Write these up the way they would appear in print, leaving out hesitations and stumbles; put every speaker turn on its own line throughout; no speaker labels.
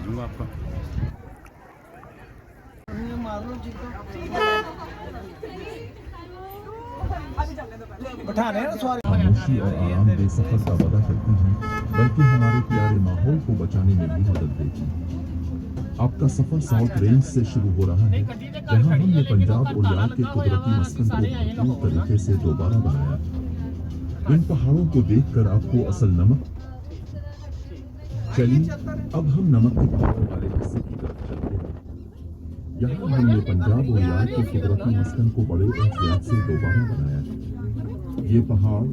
दूंगा आपको।
बैठाने ना सवारी।
खामोशी और आरामदेह सफर का वादा करती हैं, बल्कि हमारे प्यारे माहौल को बचाने में भी मदद देती हैं। आपका सफर साउथ रेंज से शुरू हो रहा है, जहां हमने पंजाब और यार के कुदरती मस्कन को भरपूर तरीके से दोबारा बनाया है। इन पहाड़ों को देखकर आपको असल नमक। चलिए अब हम नमक के पहाड़ों वाले हिस्से की तरफ चलते हैं। यहाँ हमने पंजाब और यार के कुदरती मस्कन को बड़े एहतियात से दोबारा बनाया है। ये पहाड़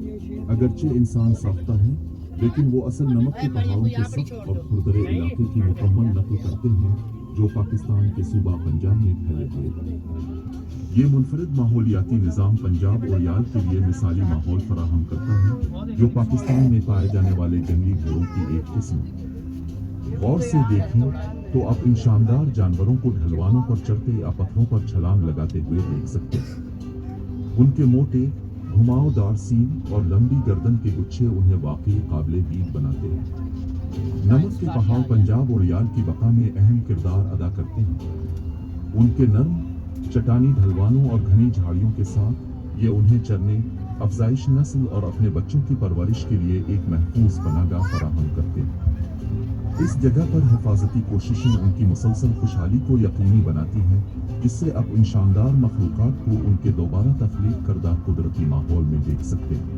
अगरचे इंसान साख्ता है, लेकिन वो असल नमक के पहाड़ों के सख्त और खुरदरे इलाके की मुकम्मल नकल करते हैं, जो पाकिस्तान के सूबा पंजाब में फैले हुए। ये मुनफरिद माहौलियाती निज़ाम पंजाब और याल के लिए मिसाली माहौल फराहम करता है, जो पाकिस्तान में पाए जाने वाले जंगली घोड़ों की एक किस्म है। गौर से देखें तो आप इन शानदार जानवरों को ढलवानों पर चढ़ते या पत्थरों पर छलांग लगाते हुए देख सकते हैं। उनके मोटे घुमावदार सींग और लंबी गर्दन के गुच्छे उन्हें वाकई काबिले दीद बनाते हैं। नमक के पहाड़ पंजाब और याल की बका में अहम किरदार अदा करते हैं। उनके नर्म चट्टानी ढलवानों और घनी झाड़ियों के साथ ये उन्हें चरने, अफजाइश नस्ल और अपने बच्चों की परवरिश के लिए एक महफूज पनाहगाह फराहम करते हैं। इस जगह पर हिफाजती कोशिशें उनकी मुसलसल खुशहाली को यकीनी बनाती हैं, जिससे आप इन शानदार मखलूक़ात को उनके दोबारा तख्लीक करदा कुदरती माहौल में देख सकते हैं।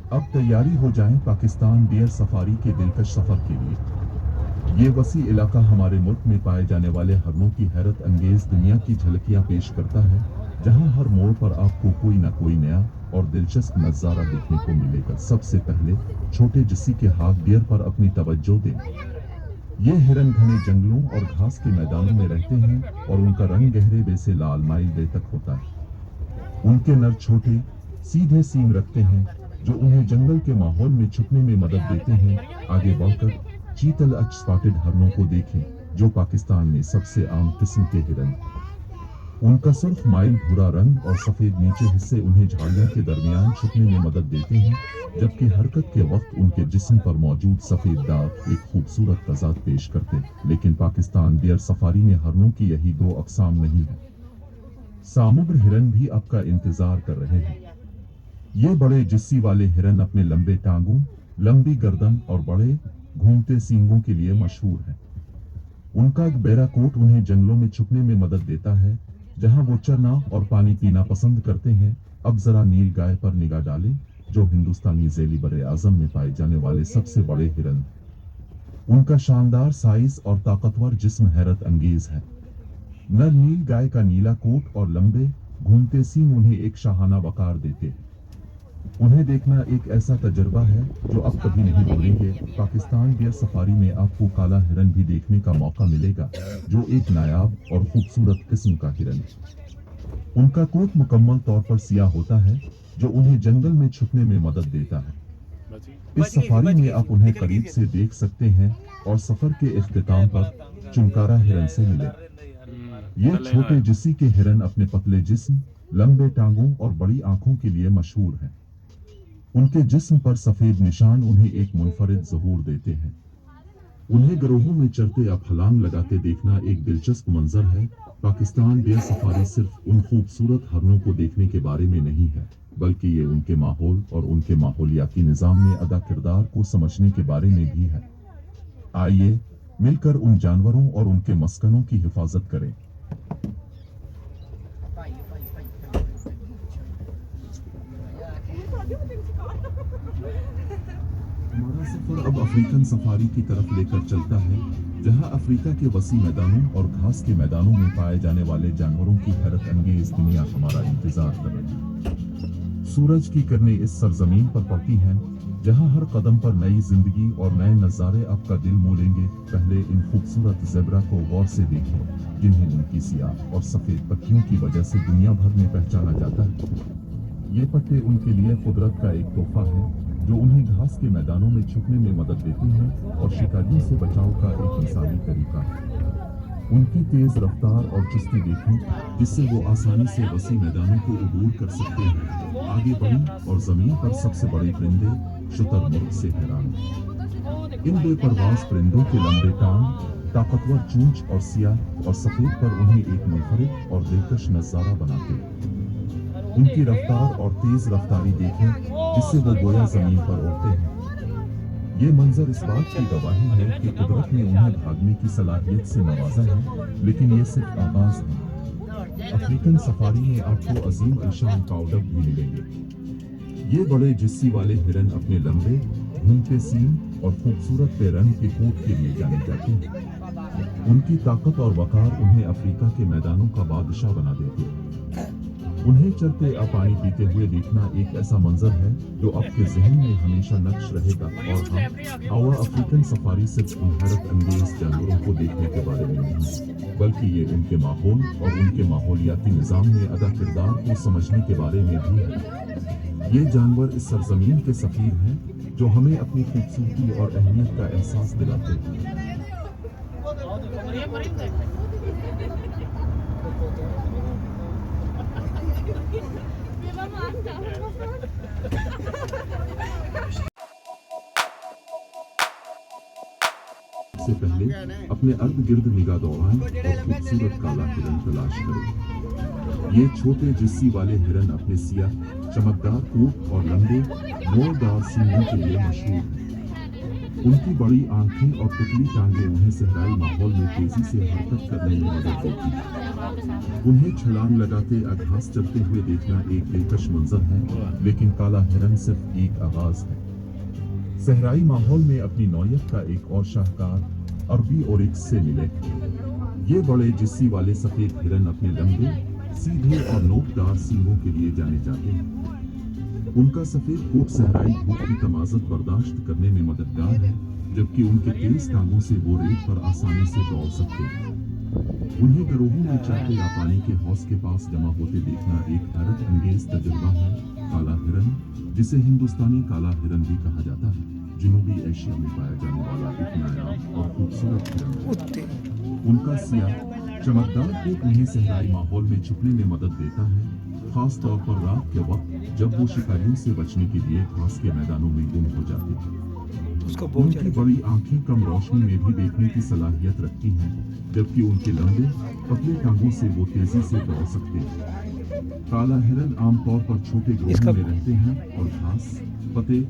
अब तैयारी हो जाएं पाकिस्तान डियर सफारी के दिलकश सफर के लिए। ये वसी इलाका हमारे मुल्क में पाए जाने वाले हरनों की हैरत अंगेज दुनिया की झलकियां पेश करता है, जहां हर मोड़ पर आपको कोई न कोई नया और दिलचस्प नज़ारा देखने को मिलेगा। सबसे पहले छोटे जिस्सी के हाथ डियर पर अपनी तवज्जो दें। ये हिरन घने जंगलों और घास के मैदानों में रहते हैं और उनका रंग गहरे बे से लाल माइल बे तक होता है। उनके नर छोटे सीधे सींग रखते हैं, जो उन्हें जंगल के माहौल में छुपने में मदद देते हैं। आगे बढ़कर चीतल अच स्पॉटेड हरनों को देखें, जो पाकिस्तान में सबसे आम किस्म के हिरन। उनका सुर्ख माइल भूरा रंग और सफेद नीचे हिस्से उन्हें झाड़ियों के दरमियान छुपने में मदद देते हैं, जबकि हरकत के वक्त उनके जिस्म पर मौजूद सफेद दाग एक खूबसूरत तजाद पेश करते हैं। लेकिन पाकिस्तान डियर सफारी में हरनों की यही दो अक़साम नहीं है। सामुद्र हिरन भी आपका इंतजार कर रहे हैं। ये बड़े जिस्सी वाले हिरन अपने लंबे टांगों, लंबी गर्दन और बड़े घूमते सींगों के लिए मशहूर है। उनका गहरा कोट उन्हें जंगलों में छुपने में मदद देता है, जहां वो चरना और पानी पीना पसंद करते हैं। अब जरा नील गाय पर निगाह डालें, जो हिंदुस्तानी ज़ेली बरे आज़म में पाए जाने वाले सबसे बड़े हिरन। उनका शानदार साइज और ताकतवर जिस्म हैरत अंगेज है। नर नील गाय का नीला कोट और लंबे घूमते सींग उन्हें एक शाहाना वकार देते हैं। उन्हें देखना एक ऐसा तजर्बा है जो आप कभी नहीं भूलेंगे। पाकिस्तान डियर सफारी में आपको काला हिरन भी देखने का मौका मिलेगा, जो एक नायाब और खूबसूरत किस्म का हिरन है। उनका कोट मुकम्मल तौर पर सियाह होता है, जो उन्हें जंगल में छुपने में मदद देता है। इस सफारी में आप उन्हें करीब से देख सकते हैं और सफर के इख्तिताम पर चुनकारा हिरन से मिले। ये छोटे जिस्सी के हिरन अपने पतले जिस्म, लंबे टांगों और बड़ी आंखों के लिए मशहूर हैं। उनके जिस्म पर सफेद निशान उन्हें एक मुनफरिद ज़हूर देते हैं। उन्हें गिरोहों में चरते या फलांग लगाते देखना एक दिलचस्प मंजर है। पाकिस्तान डियर सफारी सिर्फ उन खूबसूरत हरनों को देखने के बारे में नहीं है, बल्कि ये उनके माहौल और उनके माहौलियाती निज़ाम में अदा किरदार को समझने के बारे में भी है। आइए मिलकर उन जानवरों और उनके मस्कनों की हिफाजत करें। हमारा सफर अब अफ्रीकन सफारी की तरफ लेकर चलता है, जहां अफ्रीका के वसी मैदानों और घास के मैदानों में पाए जाने वाले जानवरों की हैरत अंगेज दुनिया हमारा इंतजार कर रही है। सूरज की किरणें इस सरजमीन पर पड़ती हैं, जहां हर कदम पर नई जिंदगी और नए नज़ारे आपका दिल मोलेंगे। पहले इन खूबसूरत ज़ेब्रा को गौर से देखें, जिन्हें उनकी सियाह और सफ़ेद पट्टियों की वजह से दुनिया भर में पहचाना जाता है। ये पट्टे उनके लिए कुदरत का एक तोहफा है, जो उन्हें घास के मैदानों में छुपने में मदद देती है और शिकारियों से बचाव का एक मिसाली तरीका है। उनकी तेज रफ्तार और चुस्ती देखें, जिससे वो आसानी से वसी मैदानों को अबूर कर सकते हैं। आगे बढ़ी और जमीन पर सबसे बड़े परिंदे शुतुरमुर्ग से हैरान। इन बेपरवाज परिंदों के लंबे टांग, ताकतवर चूंच और सियाह और सफेद पर उन्हें एक मुनफरिद और दिलकश नजारा बनाते हैं। उनकी रफ्तार और तेज रफ्तारी देखें, जिससे वो गोया जमीन पर उड़ते हैं। ये मंजर इस बात की गवाही है कि कुदरत ने उन्हें भागने की सलाहियत से नवाजा है, लेकिन ये सिर्फ आगाज है। अफ्रीकन सफारी में आपको अजीम अलशान काउडक भी मिलेंगे। ये बड़े जिस्सी वाले हिरन अपने लंबे घूमते सींग और खूबसूरत पेरंग के कोट के लिए जाने जाते हैं। उनकी ताकत और वकार उन्हें अफ्रीका के मैदानों का बादशाह बना देते हैं। उन्हें चलते पानी पीते हुए देखना एक ऐसा मंजर है जो आपके ज़हन में हमेशा नक्श रहेगा। और हाँ, आवा अफ्रीकन सफारी सिर्फ उन हैरत अंगेज जानवरों को देखने के बारे में नहीं, बल्कि ये उनके माहौल और उनके माहौलियाती निज़ाम में अदा किरदार को समझने के बारे में भी है। ये जानवर इस सरजमीन के सफीर हैं, जो हमें अपनी खूबसूरती और अहमियत का एहसास दिलाते हैं। से पहले अपने अर्द गिर्द निगाह दौड़ाएं और खूबसूरत काला हिरन तलाश करें। ये छोटे जिस्सी वाले हिरन अपने सियाह चमकदार कोट और लंबे मोरदार सींगों के लिए मशहूर हैं। उनकी बड़ी आंखें और पुतली टांगें उन्हें सहराई माहौल में तेजी से हरकत करने में मदद देती हैं। उन्हें छलांग लगाते घास चलते हुए देखना एक दिलकश मंजर है, लेकिन काला हिरन सिर्फ एक आगाज है। सहराई माहौल में अपनी नौयत का एक और शाहकार अरबी ओरिक्स से मिले। ये बड़े जिस्सी वाले सफेद हिरन अपने लंबे सीधे और नोकदार सींगों के लिए जाने जाते हैं। उनका सफेद कोट सहराई धूप की तमाज़त बर्दाश्त करने में मददगार है, जबकि उनके तेज टांगों से वो रेत पर आसानी से दौड़ सकते हैं। उन्हें गरोहों में चलते या पानी के हौज के पास जमा होते देखना एक हैरत अंगेज तजुर्बा है। काला हिरन, जिसे हिंदुस्तानी काला हिरन भी कहा जाता है, जनूबी एशिया में पाया जाने वाला एक नायाब और खूबसूरत हिरन है। उनका सियाह चमकदार कोट उन्हें सहराई माहौल में छुपने में मदद देता है, खास तौर पर रात के वक्त जब वो शिकारियों से बचने के लिए घास के मैदानों में गुम हो जाते हैं। उनकी बड़ी आंखें कम रोशनी में भी देखने की सलाहियत रखती हैं, जबकि उनके लंबे पतले टांगों से वो तेजी से दौड़ सकते हैं। काला हिरन आमतौर पर छोटे ग्रोहों में रहते हैं और घास पत्ते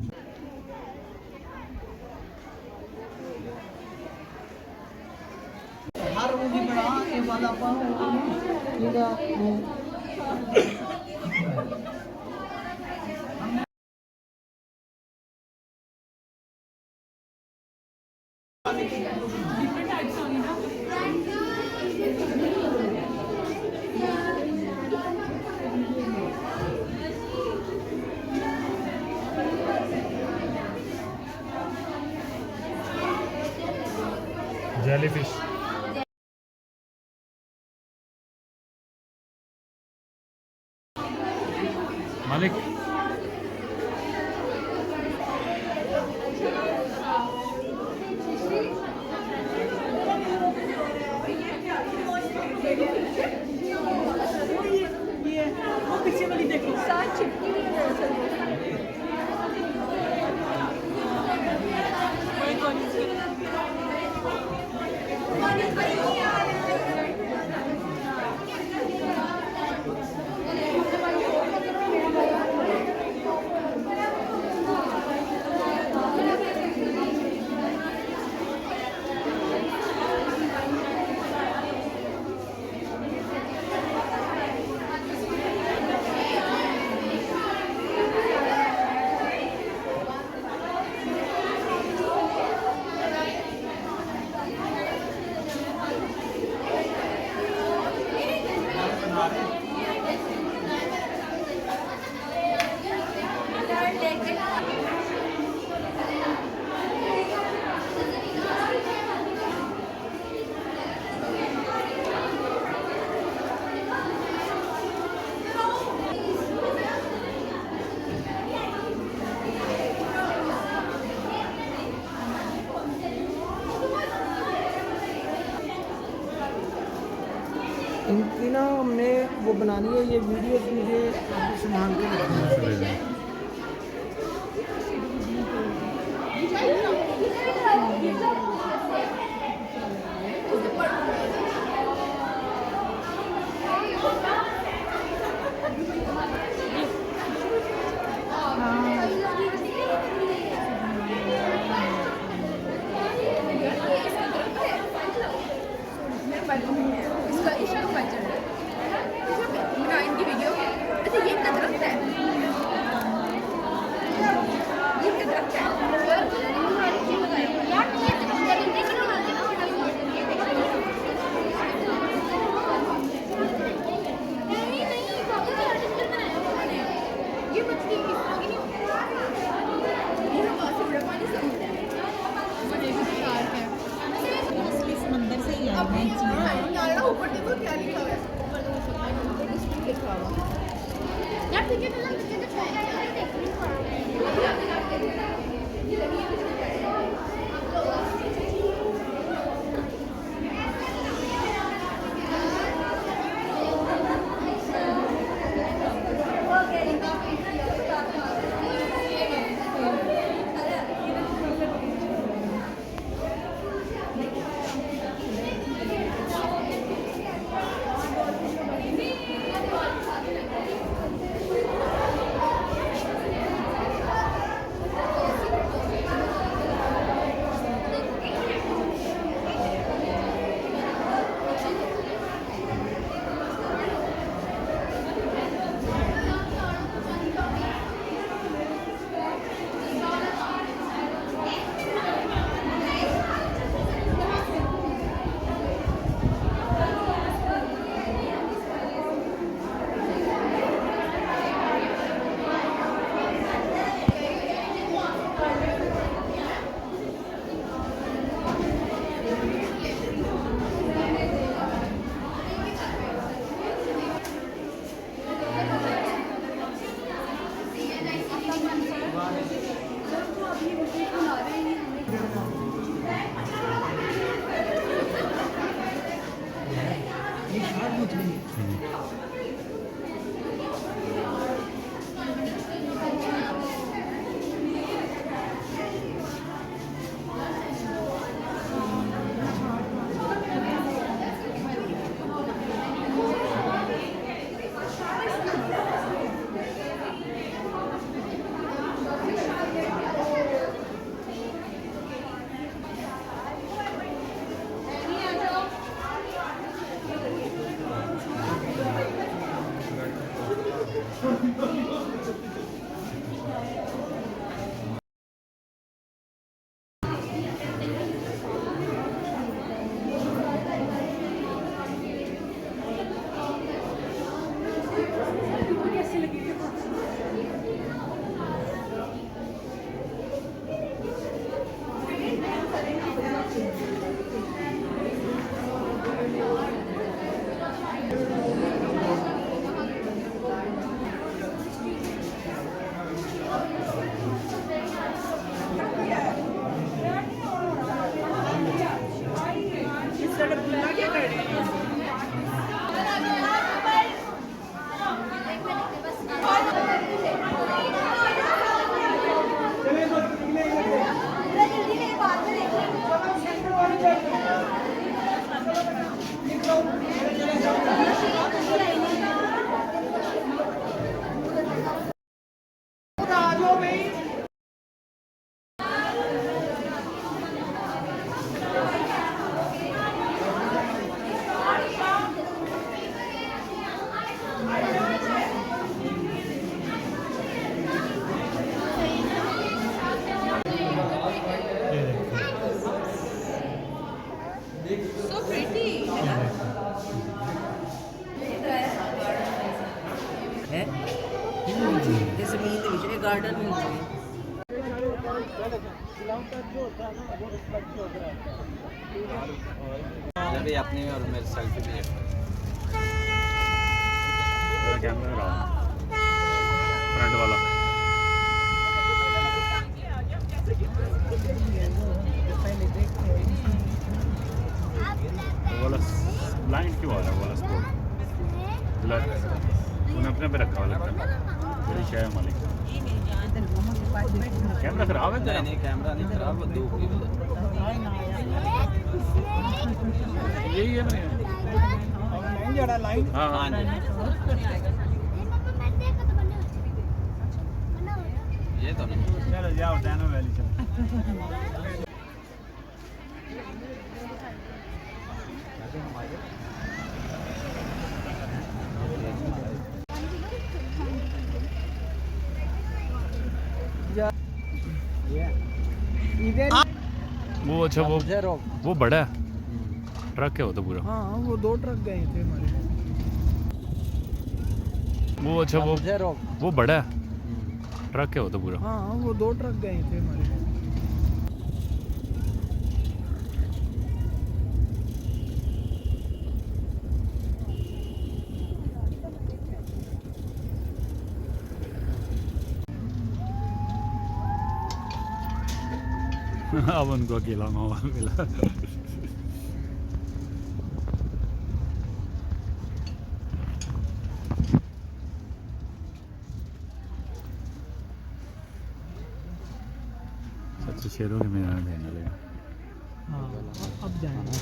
जेलीफिश मालिक
इनकी ना हमने वो बनानी है, ये वीडियो मुझे आपको संभाल के रखना है।
चलेगा।
इसका इसका कल्चर है ना इनकी वीडियो। अच्छा ये इतना दरख्त है, ये इतना दरख्त है यार, ये ये मछली
समंदर से ही आई है।
ऊपर देखो क्या लिखा हुआ है, ऊपर देखो लिखा हुआ यार। ठीक है ना, मुझे तो ट्राई
ये
So pretty.
है ये ज़मीन ਦੇ ਵਿੱਚ ਇਹ ਗਾਰਡਨ ਵਿੱਚ ਹੈ।
अभी अपनी और मेरे सेल्फी भी है।
मेरा कैमरा रहा फ्रंट वाला। वो वाला ब्लाइंड क्यों आ रहा है, वो वाला स्पोर्ट। ले तूने अपने पे रखा हुआ लगता है बड़ी शाय है मालिक कैमरा खराब है तेरा
नहीं नहीं कैमरा नहीं खराब धूप की
यही है ना
लाइन जड़ा लाइन
हाँ
हाँ
हाँ
जी ये तो नहीं
चलो जाओ डैनो वैली चलो
इधर
वो अच्छा
मुझे रोक
वो बड़ा है ट्रक है वो तो पूरा
हाँ वो 2 ट्रक गए थे हमारे
वो अच्छा
मुझे रोक
वो बड़ा है ट्रक है वो तो पूरा
हाँ वो 2 ट्रक गए थे हमारे
अब उनको अकेला माहौल मिला सच्चे शेरों के मैदान देने लगे
हाँ अब जाएंगे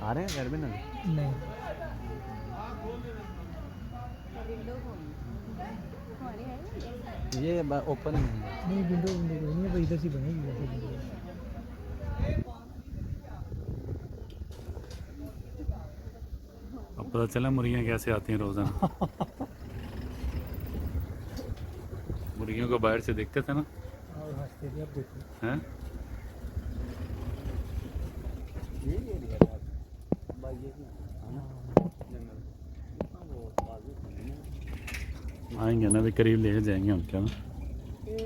आ रहे हैं घर में ना
नहीं
ये ओपन ही नहीं है
नहीं विंडो विंडो कोई नहीं है भाई इधर से बनेगी वैसे window।
अब पता चला मुर्गियाँ कैसे आती हैं रोज़ाना मुर्गियों को बाहर से देखते थे ना
और हंसते थे अब देखो
हैं आएंगे ना भी करीब ले जाएंगे हम क्या ना
ये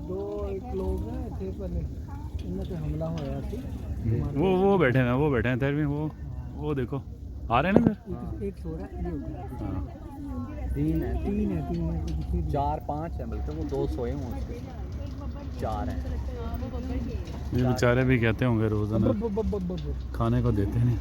2 एक लोग हैं थे पहले इनमें से हमला होया थी
वो बैठे ना वो बैठे हैं इधर भी वो देखो आ रहे हैं ना फिर
एक सो रहा है ये हो गया
हाँ
3 है
3 है 3 है तो
4 5 है बल्कि वो 2 सोए हुए उसके 4 हैं
ये बेचारे भी कहते होंगे रोज़ाना खाने को देते नहीं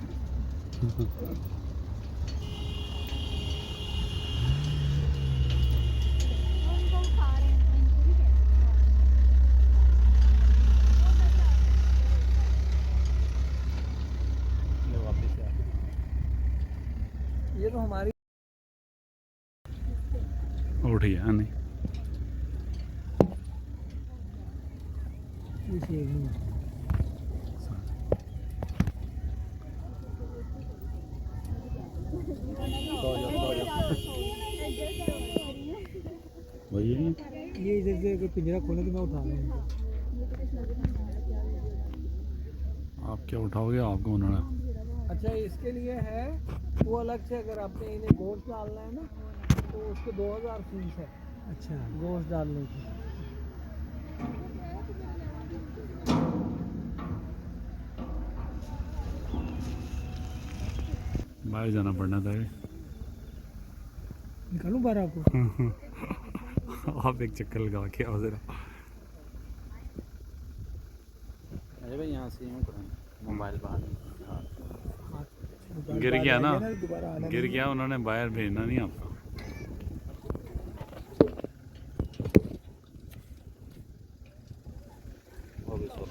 ये तो हमारी
उठी है नहीं
इसे नहीं
वही है
ये इधर से अगर पिंजरा खोले तो मैं उठा लूँगा
आप क्या उठाओगे आपको उन्होंने
अच्छा इसके लिए है वो अलग से अगर आपने इन्हें गोश्त डालना है ना तो उसके 2000 फीस है अच्छा गोश्त डालने की
बाहर जाना पड़ना था
निकालूं बाहर आपको
आप एक चक्कर लगा के आओ जरा
अरे भाई यहाँ से यूँ करें मोबाइल बाहर
गिर गया ना
दोबारा आना
गिर गया उन्होंने बाहर भेजना नहीं आपको
वो भी सो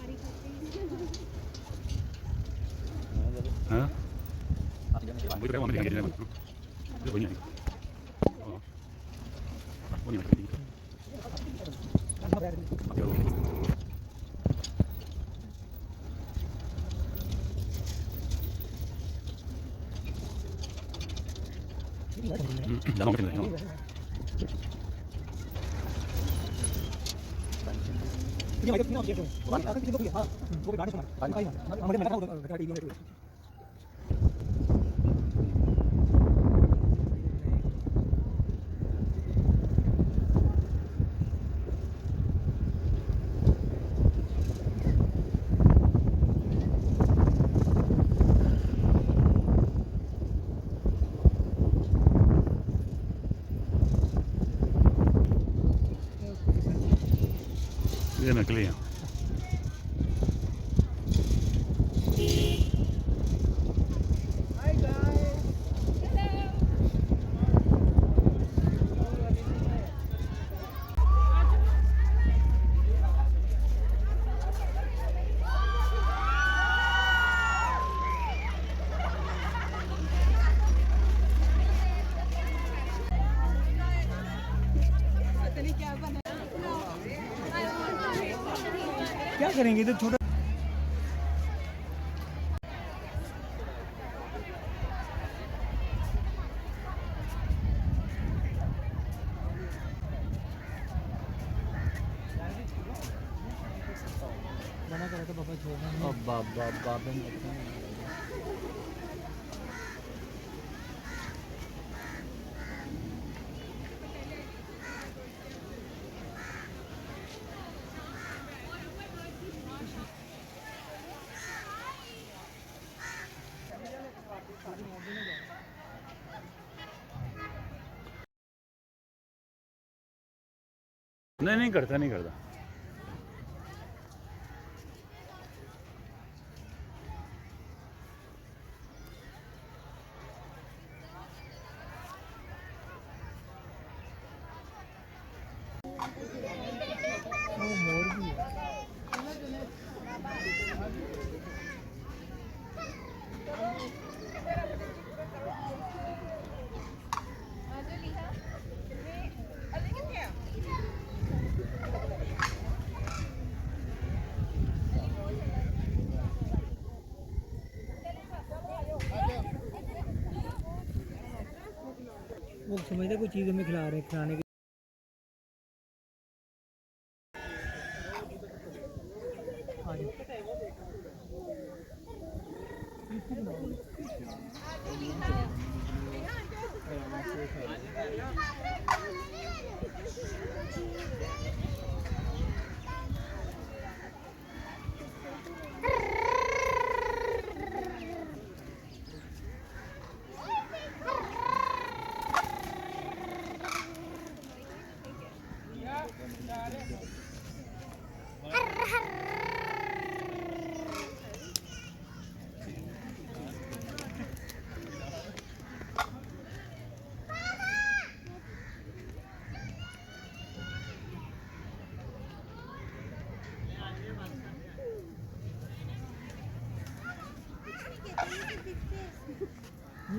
हाँ ये नकली है
Hi guys. क्या करेंगे इधर छोटा मना करा था पापा छोड़ना नहीं।
अब बाबे में
नहीं नहीं करता, नहीं करता।
मोर भी है। वो समझते कोई चीज़ हमें खिला रहे हैं, खिलाने के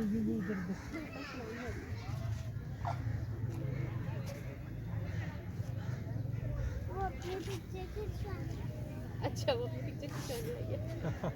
ये इधर
अच्छा वो पिक्चर खिंचाने आई है।